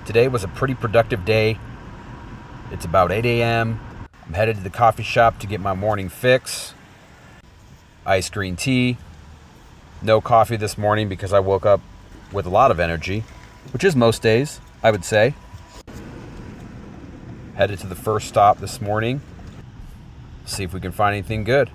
Today was a pretty productive day. It's about 8 a.m. I'm headed to the coffee shop to get my morning fix. Iced green tea. No coffee this morning because I woke up with a lot of energy, which is most days, I would say. Headed to the first stop this morning. See if we can find anything good.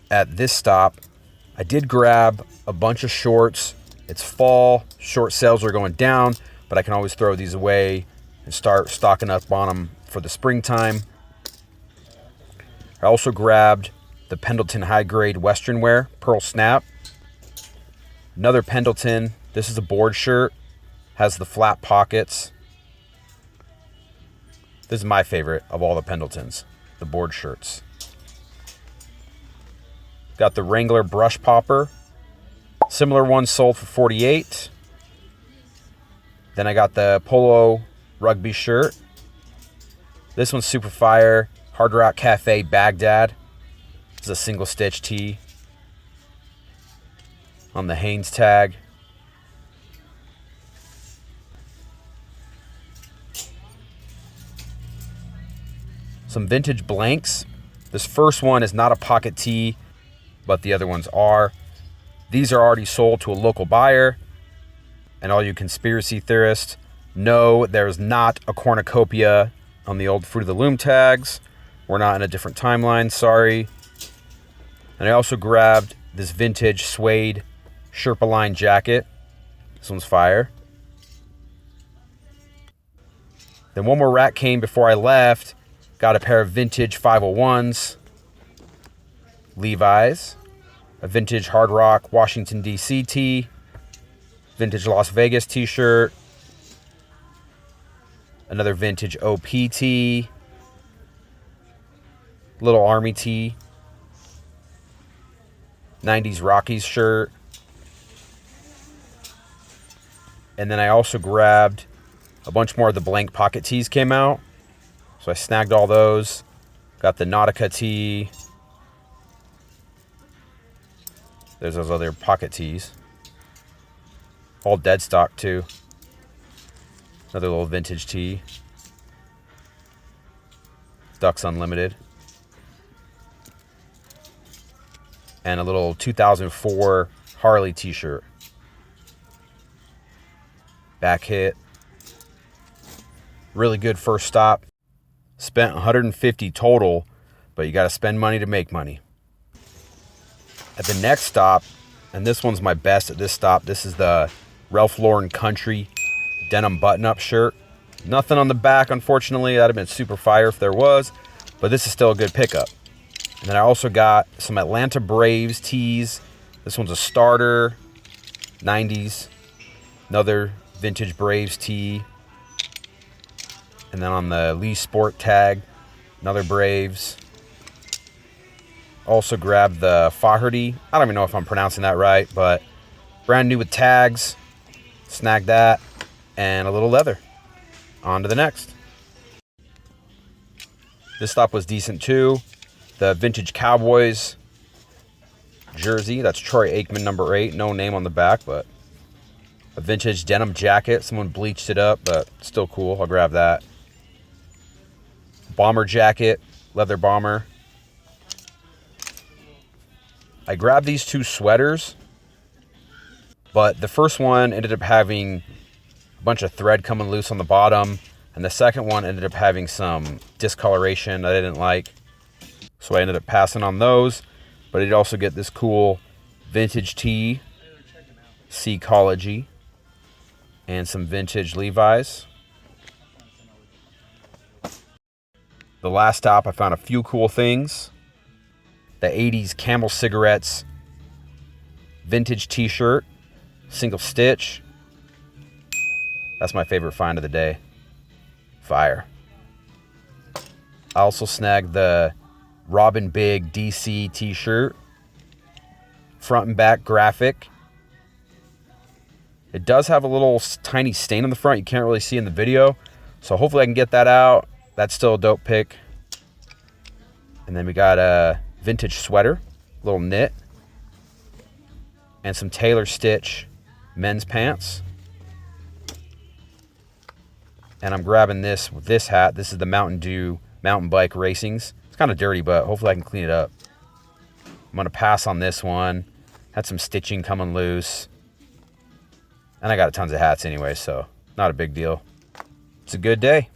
At this stop, I did grab a bunch of shorts. It's fall, short sales are going down, but I can always throw these away and start stocking up on them for the springtime. I also grabbed the Pendleton High Grade Western Wear Pearl Snap. Another Pendleton. This is a board shirt. Has the flat pockets. This is my favorite of all the Pendletons, the board shirts. Got the Wrangler Brush Popper. Similar one sold for $48. Then I got the Polo Rugby shirt. This one's super fire. Hard Rock Cafe Baghdad. This is a single stitch tee on the Hanes tag. Some vintage blanks. This first one is not a pocket tee, but the other ones are. These are already sold to a local buyer. And all you conspiracy theorists, no, there's not a cornucopia on the old Fruit of the Loom tags. We're not in a different timeline, sorry. And I also grabbed this vintage suede Sherpa line jacket. This one's fire. Then one more rack came before I left. Got a pair of vintage 501s. Levi's, a vintage Hard Rock Washington, D.C. tee, vintage Las Vegas t-shirt, another vintage OP tee, little Army tee, 90s Rockies shirt, and then I also grabbed a bunch more of the blank pocket tees came out, so I snagged all those. Got the Nautica tee. There's those other pocket tees. All dead stock too. Another little vintage tee. Ducks Unlimited. And a little 2004 Harley t-shirt. Back hit. Really good first stop. Spent $150 total, but you got to spend money to make money. At the next stop, and this one's my best at this stop, this is the Ralph Lauren Country denim button-up shirt. Nothing on the back, unfortunately. That'd have been super fire if there was, but this is still a good pickup. And then I also got some Atlanta Braves tees. This one's a starter, 90s. Another vintage Braves tee. And then on the Lee Sport tag, another Braves. Also grabbed the Faherty. I don't even know if I'm pronouncing that right, but brand new with tags. Snagged that. And a little leather. On to the next. This stop was decent too. The vintage Cowboys jersey. That's Troy Aikman number 8. No name on the back, but a vintage denim jacket. Someone bleached it up, but still cool. I'll grab that. Bomber jacket. Leather bomber. I grabbed these two sweaters, but the first one ended up having a bunch of thread coming loose on the bottom, and the second one ended up having some discoloration that I didn't like, so I ended up passing on those. But I did also get this cool vintage tee, Seacology. and some vintage Levi's. The last stop, I found a few cool things. The 80s Camel Cigarettes vintage t-shirt, single stitch. That's my favorite find of the day. Fire. I also snagged the Robin Big DC t-shirt. Front and back graphic. It does have a little tiny stain on the front you can't really see in the video. So hopefully I can get that out. That's still a dope pick. And then we got a vintage sweater, little knit. And some tailor stitch men's pants. And I'm grabbing this with this hat. This is the Mountain Dew mountain bike racings. It's kind of dirty, but hopefully I can clean it up. I'm going to pass on this one. Had some stitching coming loose. And I got tons of hats anyway, so not a big deal. It's a good day.